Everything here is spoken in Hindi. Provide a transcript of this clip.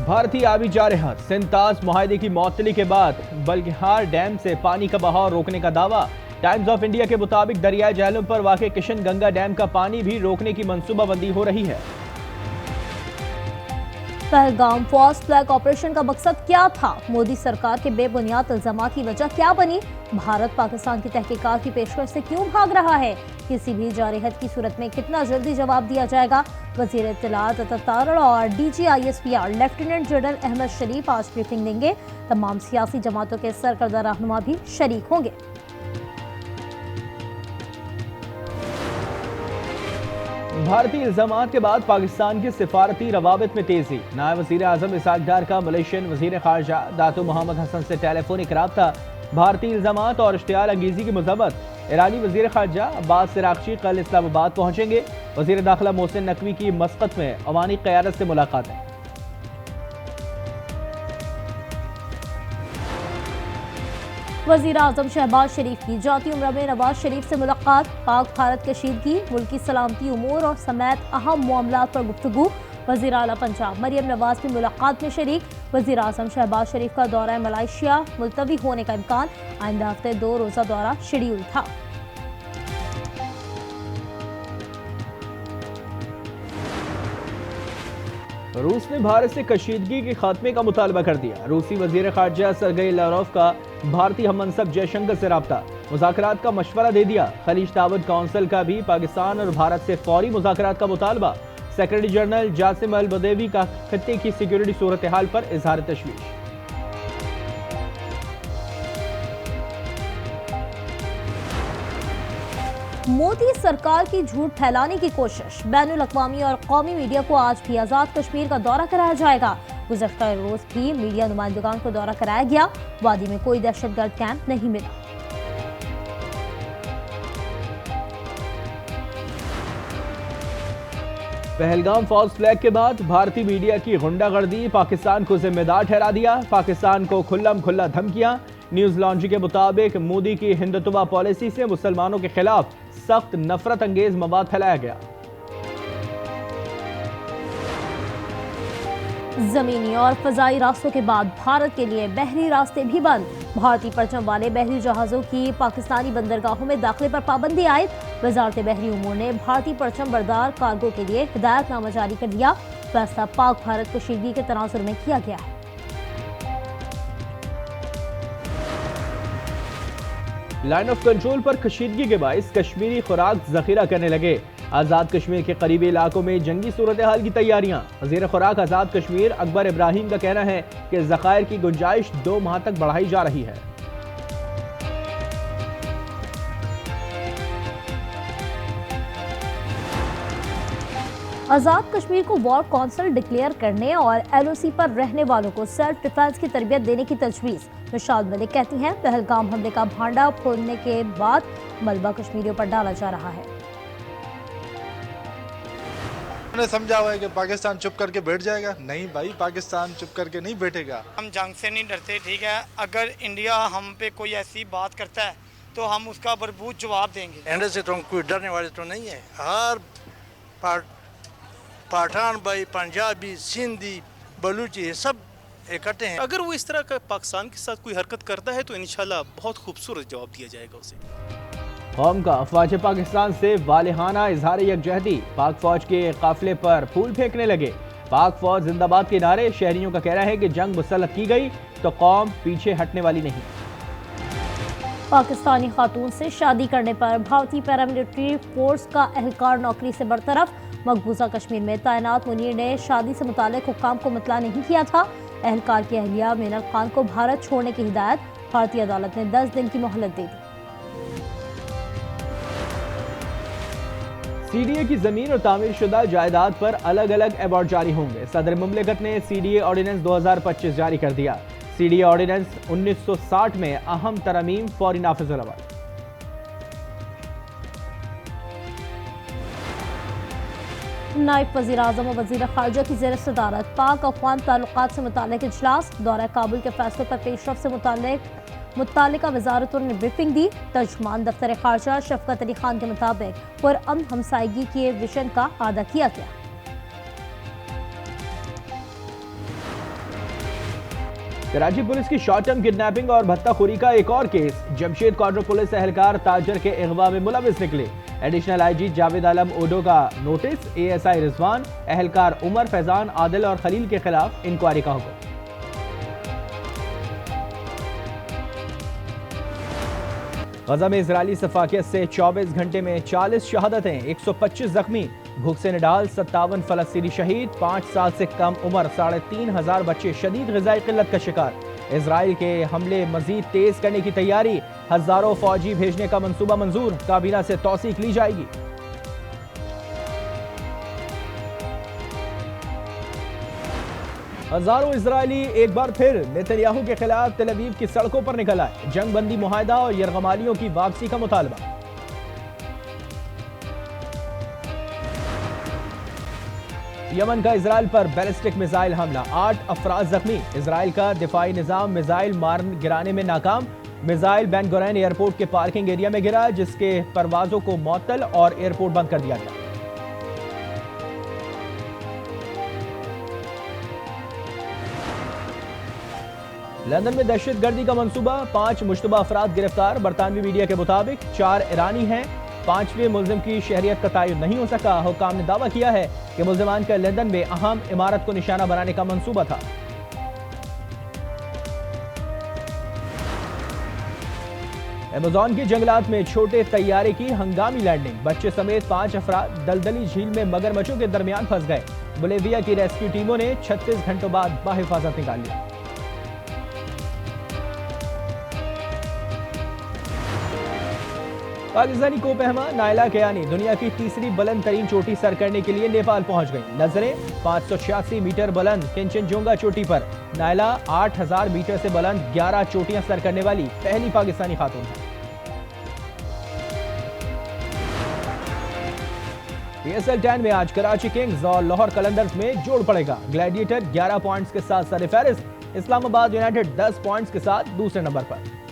भारतीय आबी जारहात सिंताज मुआहदे की मअतली के बाद बल्गहार डैम से पानी का बहाव रोकने का दावा। टाइम्स ऑफ इंडिया के मुताबिक दरियाई झेलम पर वाक़ किशन गंगा डैम का पानी भी रोकने की मंसूबाबंदी हो रही है। पहलगाम फॉल्स फ्लैग ऑपरेशन का मकसद क्या था? मोदी सरकार के बेबुनियाद इल्जाम की वजह क्या बनी? भारत पाकिस्तान की तहकीकात की पेशकश से क्यों भाग रहा है? किसी भी जारहत की सूरत में कितना जल्दी जवाब दिया जाएगा? वजीर इत्तलात अतातार और DGISPR लेफ्टिनेंट जनरल अहमद शरीफ आज ब्रीफिंग देंगे। तमाम सियासी जमातों के सरकर्दा रहनुमा भी शरीक होंगे। भारतीय इल्जामात के बाद पाकिस्तान की सिफारती रवाबित में तेजी। नायब वज़ीर आज़म इसहाक डार का मलेशियन वज़ीर ख़ारजा दातो मोहम्मद हसन से टेलीफोनिक रब्ता। भारतीय इल्जामात और इश्तियाल अंगेजी की मज़म्मत। ईरानी वज़ीर ख़ारजा अब्बास इराक़ची कल इस्लामाबाद पहुँचेंगे। वज़ीर दाखिला मोहसिन नकवी की मस्कत में अवानी क़यादत से मुलाकात है। वज़ीर आज़म शहबाज शरीफ की जाती उम्र में नवाज शरीफ से मुलाकात। पाक भारत कशीदगी, मुल्की सलामती उमूर और समेत अहम मामलात पर गुफ्तगू। वज़ीर आला पंजाब मरियम नवाज भी मुलाकात में शरीक। वज़ीर आज़म शहबाज शरीफ का दौरा मलेशिया मुलतवी होने का इम्कान। आइंदा हफ्ते 2 रोज़ा दौरा शेड्यूल था। रूस ने भारत से कशीदगी के खात्मे का मुतालबा कर दिया। रूसी वज़ीर ख़ारजा सरगई लावरोव का भारतीय हममनसब जयशंकर से रब्ता। मुज़ाकरात का मशवरा दे दिया। खलीज ताउन काउंसिल का भी पाकिस्तान और भारत से फौरी मुज़ाकरात का मुतालबा। सेक्रेटरी जनरल जासिम अल बदेवी का खत्ते की सिक्योरिटी सूरत हाल पर इजहार तशवीश। मोदी सरकार की झूठ फैलाने की कोशिश। बैनुल अक़वामी और कौमी मीडिया को आज भी आज़ाद कश्मीर का दौरा कराया जाएगा। गुज़श्ता रोज भी मीडिया नुमाइंदगान को दौरा कराया गया। वादी में कोई दहशतगर्द कैंप नहीं मिला। पहलगाम फॉल्स फ्लैग के बाद भारतीय मीडिया की गुंडागर्दी पाकिस्तान को जिम्मेदार ठहरा दिया। पाकिस्तान को खुल्लम खुल्ला धमकियां। न्यूज लॉन्ड्री के मुताबिक मोदी की हिंदुत्व पॉलिसी से मुसलमानों के खिलाफ सख्त नफरत अंगेज मवाद फैलाया गया। जमीनी और फजाई रास्तों के बाद भारत के लिए बहरी रास्ते भी बंद। भारतीय परचम वाले बहरी जहाजों की पाकिस्तानी बंदरगाहों में दाखिले पर पाबंदी आयद। वजारत बहरी उमूर ने भारतीय परचम बरदार कार्गो के लिए हिदायतनामा जारी कर दिया। फैसला पाक भारत कशीदगी के तनाजुर में किया गया है। लाइन ऑफ कंट्रोल पर कशीदगी के बाइस कश्मीरी खुराक जखीरा करने लगे। आज़ाद कश्मीर के करीबी इलाकों में जंगी सूरत हाल की तैयारियां। वज़ीर खुराक आज़ाद कश्मीर अकबर इब्राहिम का कहना है कि ज़खायर की गुंजाइश 2 माह तक बढ़ाई जा रही है। आज़ाद कश्मीर को वॉर काउंसिल डिक्लेयर करने और LOC पर रहने वालों को सेल्फ डिफेंस की तरबियत देने की तजवीज़। निशाद मलिक कहती हैं पहलगाम हमले का भांडा फोड़ने के बाद मलबा कश्मीरियों पर डाला जा रहा है। उन्होंने समझा हुआ है कि पाकिस्तान चुप करके बैठ जाएगा। नहीं भाई, पाकिस्तान चुप करके नहीं बैठेगा। हम जंग से नहीं डरते, ठीक है। अगर इंडिया हम पे कोई ऐसी बात करता है तो हम उसका भरपूर जवाब देंगे। इंडिया से तो कोई डरने वाले तो नहीं है। हर पठान भाई, पंजाबी, सिंधी, बलूची सब इकट्ठे हैं। अगर वो इस तरह का पाकिस्तान के साथ कोई हरकत करता है तो इंशाल्लाह बहुत खूबसूरत जवाब दिया जाएगा उसे। कौम का अफवाज पाकिस्तान से वालिहाना इजहार यकजहती। पाक फौज के काफिले पर फूल फेंकने लगे। पाक फौज जिंदाबाद के नारे। शहरियों का कहना है कि जंग मुसल्लत की गई तो कौम पीछे हटने वाली नहीं। पाकिस्तानी खातून से शादी करने पर भारतीय पैरामिलिट्री फोर्स का एहलकार नौकरी से बरतरफ। मकबूजा कश्मीर में तैनात मुनीर ने शादी से मुतालिक हुक्काम को मुतला नहीं किया था। एहलकार की अहलिया मीनल खान को भारत छोड़ने की हिदायत। भारतीय अदालत ने 10 दिन की मोहलत दे दी। CDA की जमीन और तामीर शुदा जायदाद पर अलग अलग अवार्ड जारी होंगे। सदर मुमलिकत ने CDA ऑर्डिनेंस 2025 जारी कर दिया। CDA ऑर्डिनेंस 1960 में अहम तरमीम फौरी नाफिज अमल। नायब वज़ीर आज़म और वज़ीर ख़ारजा की ज़ेर सदारत पाक अफ़गान ताल्लुकात से मुताल्लिक़ इजलास। दौरा काबुल के फैसलों पर पेशरफ से मुताल्लिक़ा वज़ारतों ने ब्रीफिंग दी। तर्जुमान दफ्तर ख़ारजा शफ़क़त अली खान के मुताबिक पुरअमन हमसायगी के विजन का आदा किया गया। कराची पुलिस की शॉर्ट टर्म किडनैपिंग और भत्ताखोरी का एक और केस। जमशेद क्वार्टर पुलिस एहलकार ताजर के अगवा में मुलविस निकले। एडिशनल आईजी जावेद आलम ओडो का नोटिस, एएसआई रिजवान, एहलकार उमर, फैजान, आदिल और खलील के खिलाफ इंक्वायरी का हुक्म। गजा में इजरायली सफाकियत से 24 घंटे में 40 शहादतें, 125 जख्मी। भूख से निडाल 57 फलस्तीनी शहीद। 5 साल से कम उम्र 3,500 बच्चे शदीद ग़िज़ाई किल्लत का शिकार। इजराइल के हमले मजीद तेज करने की तैयारी। हजारों फौजी भेजने का मंसूबा मंजूर। काबीना से तौसीक ली जाएगी। हजारों इजरायली एक बार फिर नेतन्याहू के खिलाफ तेल अवीव की सड़कों पर निकल आए। जंग बंदी मुआहदा और यरगमालियों की वापसी का मुतालबा। यमन का इजराइल पर बैलिस्टिक मिसाइल हमला, 8 अफराद जख्मी। इजराइल का दिफाई निजाम मिसाइल मारन गिराने में नाकाम। मिसाइल बेन गुरैन एयरपोर्ट के पार्किंग एरिया में गिरा, जिसके परवाजों को मुअत्तल और एयरपोर्ट बंद कर दिया गया। लंदन में दहशतगर्दी का मंसूबा, 5 मुश्तबा अफराद गिरफ्तार। बरतानवी मीडिया के मुताबिक 4 ईरानी हैं। 5वें मुल्जिम की शहरियत का तयन नहीं हो सका। हुक्काम ने दावा किया है कि मुल्जिमान का लंदन में अहम इमारत को निशाना बनाने का मंसूबा था। अमेज़न के जंगलात में छोटे तैयारे की हंगामी लैंडिंग। बच्चे समेत 5 अफराद दलदली झील में मगरमच्छों के दरमियान फंस गए। बोलिविया की रेस्क्यू टीमों ने 36 घंटों बाद बाहिफाजत निकाल लिया। पाकिस्तानी कोपहमा नायला केयानी दुनिया की तीसरी बुलंद तरीन चोटी सर करने के लिए नेपाल पहुंच गई। नजरें 586 मीटर बुलंद केंचनजुंगा चोटी पर। नायला 8000 मीटर से बुलंद 11 चोटियां सर करने वाली पहली पाकिस्तानी खातून है। PSL 10 में आज कराची किंग्स और लाहौर कलंदर्स में जोड़ पड़ेगा। ग्लैडिएटर 11 पॉइंट्स के साथ सरफहरिस्त। इस्लामाबाद यूनाइटेड 10 पॉइंट्स के साथ दूसरे नंबर पर।